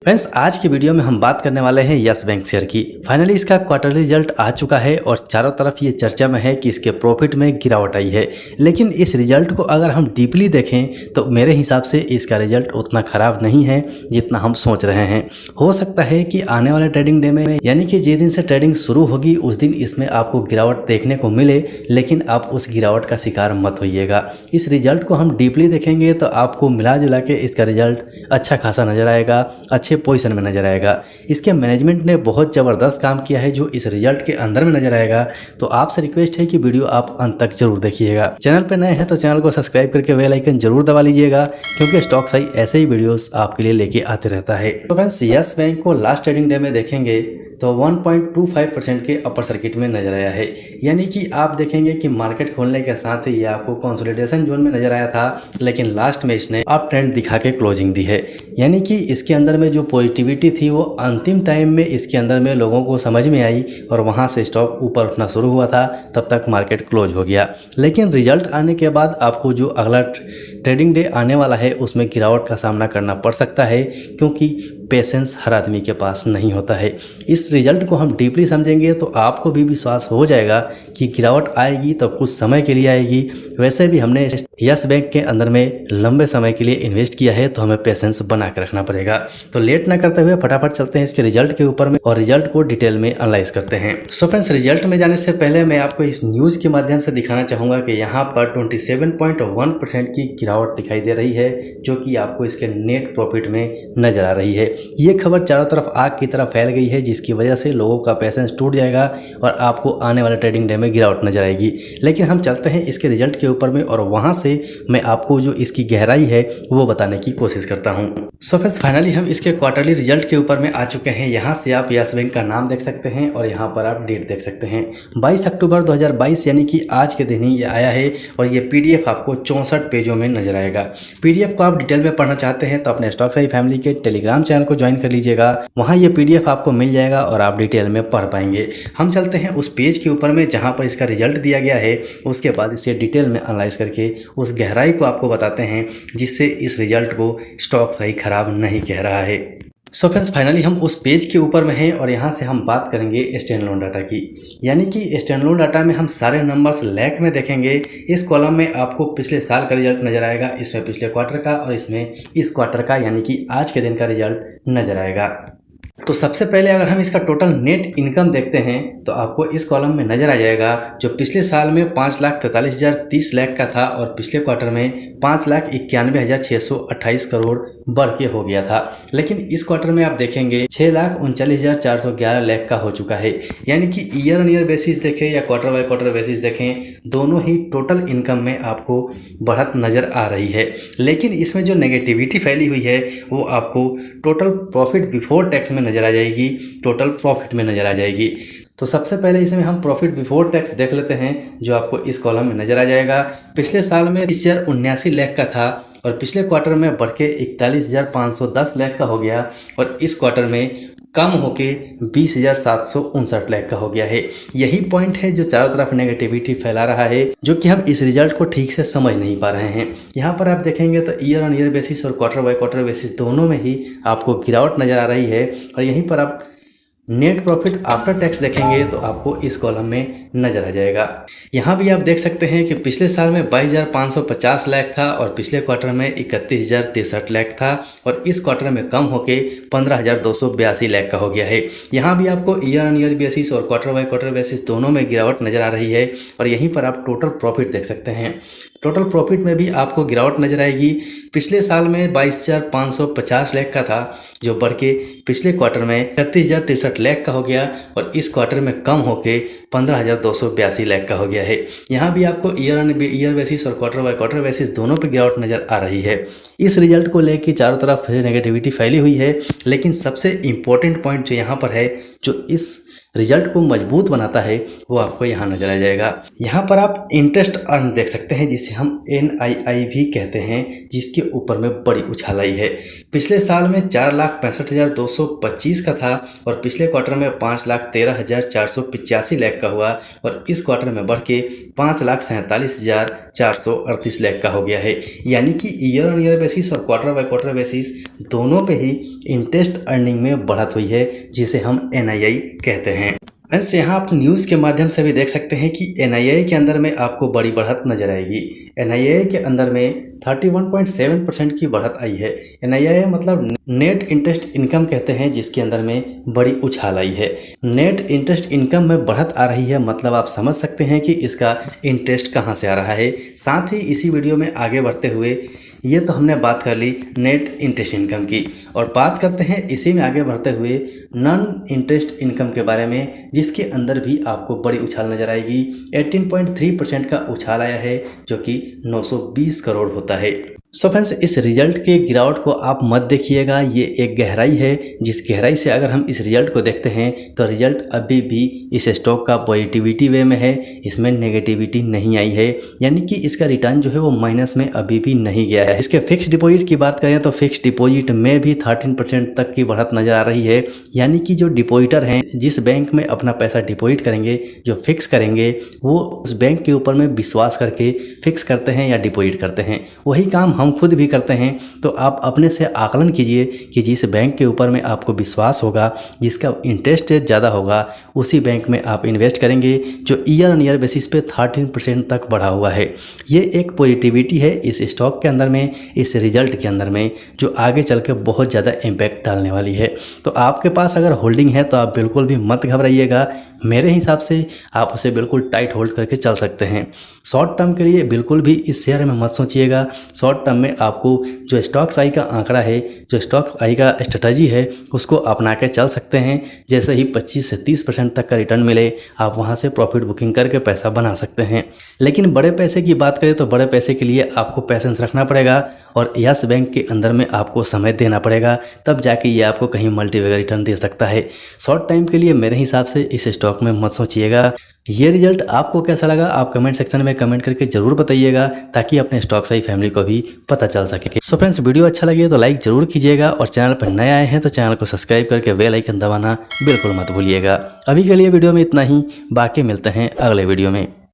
Friends, आज की video में हम बात करने वाले हैं यस बैंक शेयर की। फाइनली इसका क्वार्टरली रिजल्ट आ चुका है और चारों तरफ ये चर्चा में है कि इसके प्रॉफिट में गिरावट आई है। लेकिन इस रिजल्ट को अगर हम डीपली देखें तो मेरे हिसाब से इसका रिजल्ट उतना ख़राब नहीं है जितना हम सोच रहे हैं। हो सकता है कि आने वाले ट्रेडिंग डे में यानी कि जिस दिन से ट्रेडिंग शुरू होगी उस दिन इसमें आपको गिरावट देखने को मिले, लेकिन आप उस गिरावट का शिकार मत होइएगा। इस रिजल्ट को हम डीपली देखेंगे तो आपको मिला जुला के इसका रिजल्ट अच्छा खासा नज़र आएगा, अच्छे पोजीशन में नजर आएगा। इसके मैनेजमेंट ने बहुत ज़बरदस्त काम किया है जो इस रिजल्ट के अंदर में नजर आएगा। तो आपसे रिक्वेस्ट है कि वीडियो आप अंत तक जरूर देखिएगा। चैनल पे नए हैं तो चैनल को सब्सक्राइब करके बेल आइकन जरूर दबा लीजिएगा, क्योंकि स्टॉक सही ऐसे ही वीडियोस आपके लिए लेके आते रहता है। तो फ्रेंड्स, यस बैंक को लास्ट ट्रेडिंग डे में देखेंगे तो 1.25% के अपर सर्किट में नजर आया है। यानी कि आप देखेंगे कि मार्केट खोलने के साथ ही ये आपको कंसोलिडेशन जोन में नजर आया था, लेकिन लास्ट में इसने अप ट्रेंड दिखा के क्लोजिंग दी है। यानी कि इसके अंदर में जो पॉजिटिविटी थी वो अंतिम टाइम में इसके अंदर में लोगों को समझ में आई और वहां से स्टॉक ऊपर उठना शुरू हुआ था, तब तक मार्केट क्लोज हो गया। लेकिन रिजल्ट आने के बाद आपको जो अगला ट्रेडिंग डे आने वाला है उसमें गिरावट का सामना करना पड़ सकता है, क्योंकि पेशेंस हर आदमी के पास नहीं होता है। इस रिजल्ट को हम डीपली समझेंगे तो आपको भी विश्वास हो जाएगा कि गिरावट आएगी तो कुछ समय के लिए आएगी। वैसे भी हमने यस बैंक के अंदर में लंबे समय के लिए इन्वेस्ट किया है, तो हमें पेशेंस बना के रखना पड़ेगा। तो लेट ना करते हुए फटाफट चलते हैं इसके रिजल्ट के ऊपर में और रिजल्ट को डिटेल में एनालाइज करते हैं। सो फ्रेंड्स, रिजल्ट में जाने से पहले मैं आपको इस न्यूज़ के माध्यम से दिखाना चाहूँगा कि यहाँ पर 27.1% की गिरावट दिखाई दे रही है, जो कि आपको इसके नेट प्रॉफिट में नजर आ रही है। ये खबर चारों तरफ आग की तरह फैल गई है, जिसकी वजह से लोगों का पैसेंस टूट जाएगा और आपको आने वाले ट्रेडिंग डे में गिरावट नजर आएगी। लेकिन हम चलते हैं इसके रिजल्ट के ऊपर में और वहां से मैं आपको जो इसकी गहराई है वो बताने की कोशिश करता हूं। सो फ्रेंड्स, फाइनली हम इसके क्वार्टरली रिजल्ट के ऊपर में आ चुके हैं। यहाँ से आप यस बैंक का नाम देख सकते हैं और यहाँ पर आप डेट देख सकते हैं 22 अक्टूबर 2022, यानी कि आज के दिन ही ये आया है। और ये पीडीएफ आपको 64 पेजों में नजर आएगा। पीडीएफ को आप डिटेल में पढ़ना चाहते हैं तो अपने स्टॉक सही फैमिली के टेलीग्राम चैनल को ज्वाइन कर लीजिएगा। वहाँ ये पीडीएफ आपको मिल जाएगा और आप डिटेल में पढ़ पाएंगे। हम चलते हैं उस पेज के ऊपर में जहाँ पर इसका रिजल्ट दिया गया है, उसके बाद इसे डिटेल में एनालाइज करके उस गहराई को आपको बताते हैं, जिससे इस रिजल्ट को स्टॉक सही खराब नहीं कह रहा है। सो फ्रेंड्स, फाइनली हम उस पेज के ऊपर में हैं और यहाँ से हम बात करेंगे स्टैंड अलोन डाटा की। यानी कि स्टैंड अलोन डाटा में हम सारे नंबर्स लैख में देखेंगे। इस कॉलम में आपको पिछले साल का रिजल्ट नजर आएगा, इसमें पिछले क्वार्टर का और इसमें इस क्वार्टर का यानी कि आज के दिन का रिजल्ट नजर आएगा। तो सबसे पहले अगर हम इसका टोटल नेट इनकम देखते हैं तो आपको इस कॉलम में नजर आ जाएगा, जो पिछले साल में 5,43,030 लाख का था और पिछले क्वार्टर में 5,91,628 करोड़ बढ़ के हो गया था। लेकिन इस क्वार्टर में आप देखेंगे 6,39,411 लाख का हो चुका है। यानी कि ईयर ऑन ईयर बेसिस देखें या क्वार्टर बाय क्वार्टर बेसिस देखें, दोनों ही टोटल इनकम में आपको बढ़त नजर आ रही है। लेकिन इसमें जो नेगेटिविटी फैली हुई है वो आपको टोटल प्रॉफिट बिफोर टैक्स में नजर आ जाएगी, टोटल प्रॉफिट में नजर आ जाएगी। तो सबसे पहले इसमें हम प्रॉफिट बिफोर टैक्स देख लेते हैं, जो आपको इस कॉलम में नजर आ जाएगा। पिछले साल में 30,079 लाख का था और पिछले क्वार्टर में बढ़ के 41,510 लाख का हो गया और इस क्वार्टर में कम होके 20,759 लाख का हो गया है। यही पॉइंट है जो चारों तरफ नेगेटिविटी फैला रहा है, जो कि हम इस रिजल्ट को ठीक से समझ नहीं पा रहे हैं। यहाँ पर आप देखेंगे तो ईयर ऑन ईयर बेसिस और क्वार्टर बाय क्वार्टर बेसिस दोनों में ही आपको गिरावट नजर आ रही है। और यहीं पर आप नेट प्रॉफिट आफ्टर टैक्स देखेंगे तो आपको इस कॉलम में नजर आ जाएगा। यहाँ भी आप देख सकते हैं कि पिछले साल में 22,550 लाख था और पिछले क्वार्टर में 31,063 लाख था और इस क्वार्टर में कम होके 15,282 लाख का हो गया है। यहाँ भी आपको ईयर ऑन ईयर बेसिस और क्वार्टर बाय क्वार्टर बेसिस दोनों में गिरावट नजर आ रही है। और यहीं पर आप टोटल प्रॉफिट देख सकते हैं। टोटल प्रॉफिट में भी आपको गिरावट नजर आएगी। पिछले साल में 22,550 लाख का था, जो बढ़ के पिछले क्वार्टर में 31,063 लाख का हो गया और इस क्वार्टर में कम होके 15,282 लाख का हो गया है। यहाँ भी आपको ईयर ऑन ईयर बेसिस और क्वार्टर बाय क्वार्टर बेसिस दोनों पे गिरावट नजर आ रही है। इस रिजल्ट को लेकर चारों तरफ नेगेटिविटी फैली हुई है, लेकिन सबसे इम्पोर्टेंट पॉइंट जो यहाँ पर है, जो इस रिजल्ट को मजबूत बनाता है, वो आपको यहाँ नजर आ जाएगा। यहाँ पर आप इंटरेस्ट अर्न देख सकते हैं, जिसे हम NII भी कहते हैं, जिसके ऊपर में बड़ी उछाल आई है। पिछले साल में 4,65,225 का था और पिछले क्वार्टर में 5,13,485 लाख लाख का हुआ और इस क्वार्टर में बढ़ के 5,47,438 लाख का हो गया है। यानी कि ईयर ऑन ईयर बेसिस और क्वार्टर बाय क्वार्टर बेसिस दोनों पे ही इंटरेस्ट अर्निंग में बढ़त हुई है, जिसे हम NII कहते हैं। फ्रेंड्स, यहाँ आप न्यूज़ के माध्यम से भी देख सकते हैं कि NII के अंदर में आपको बड़ी बढ़त नजर आएगी। NII के अंदर में 31.7% की बढ़त आई है। NII मतलब नेट इंटरेस्ट इनकम कहते हैं, जिसके अंदर में बड़ी उछाल आई है। नेट इंटरेस्ट इनकम में बढ़त आ रही है मतलब आप समझ सकते हैं कि इसका इंटरेस्ट कहाँ से आ रहा है। साथ ही इसी वीडियो में आगे बढ़ते हुए ये तो हमने बात कर ली नेट इंटरेस्ट इनकम की, और बात करते हैं इसी में आगे बढ़ते हुए नॉन इंटरेस्ट इनकम के बारे में, जिसके अंदर भी आपको बड़ी उछाल नजर आएगी। 18.3% का उछाल आया है, जो कि 920 करोड़ होता है। सो फ्रेंड्स, इस रिजल्ट के गिरावट को आप मत देखिएगा, ये एक गहराई है। जिस गहराई से अगर हम इस रिजल्ट को देखते हैं तो रिजल्ट अभी भी इस स्टॉक का पॉजिटिविटी वे में है, इसमें नेगेटिविटी नहीं आई है। यानी कि इसका रिटर्न जो है वो माइनस में अभी भी नहीं गया है। इसके फिक्स डिपॉजिट की बात करें तो फिक्स डिपॉजिट में भी 13% तक की बढ़त नजर आ रही है। यानी कि जो डिपॉजिटर हैं, जिस बैंक में अपना पैसा डिपॉजिट करेंगे, जो फिक्स करेंगे, वो उस बैंक के ऊपर में विश्वास करके फिक्स करते हैं या डिपॉजिट करते हैं। वही काम हम खुद भी करते हैं। तो आप अपने से आकलन कीजिए कि जिस बैंक के ऊपर में आपको विश्वास होगा, जिसका इंटरेस्ट ज़्यादा होगा, उसी बैंक में आप इन्वेस्ट करेंगे, जो ईयर ऑन ईयर बेसिस पे 13% तक बढ़ा हुआ है। ये एक पॉजिटिविटी है इस स्टॉक के अंदर में, इस रिजल्ट के अंदर में, जो आगे चल के बहुत ज़्यादा इम्पैक्ट डालने वाली है। तो आपके पास अगर होल्डिंग है तो आप बिल्कुल भी मत घबराइएगा। मेरे हिसाब से आप उसे बिल्कुल टाइट होल्ड करके चल सकते हैं। शॉर्ट टर्म के लिए बिल्कुल भी इस शेयर में मत सोचिएगा। शॉर्ट टर्म में आपको जो स्टॉक्स आई का आंकड़ा है, जो स्टॉक्स आई का स्ट्रेटजी है, उसको अपना के चल सकते हैं। जैसे ही 25 से 30% तक का रिटर्न मिले, आप वहां से प्रॉफिट बुकिंग करके पैसा बना सकते हैं। लेकिन बड़े पैसे की बात करें तो बड़े पैसे के लिए आपको पैसेंस रखना पड़ेगा और यस बैंक के अंदर में आपको समय देना पड़ेगा, तब जाके ये आपको कहीं मल्टीवेगर रिटर्न दे सकता है। शॉर्ट टाइम के लिए मेरे हिसाब से इस स्टॉक में मत सोचिएगा। ये रिजल्ट आपको कैसा लगा आप कमेंट सेक्शन में कमेंट करके जरूर बताइएगा, ताकि अपने स्टॉक साई फैमिली को भी पता चल सके। सो फ्रेंड्स, वीडियो अच्छा लगे तो लाइक जरूर कीजिएगा और चैनल पर नए आए हैं तो चैनल को सब्सक्राइब करके बेल आइकन दबाना बिल्कुल मत भूलिएगा। अभी के लिए वीडियो में इतना ही, बाकी मिलते हैं अगले वीडियो में।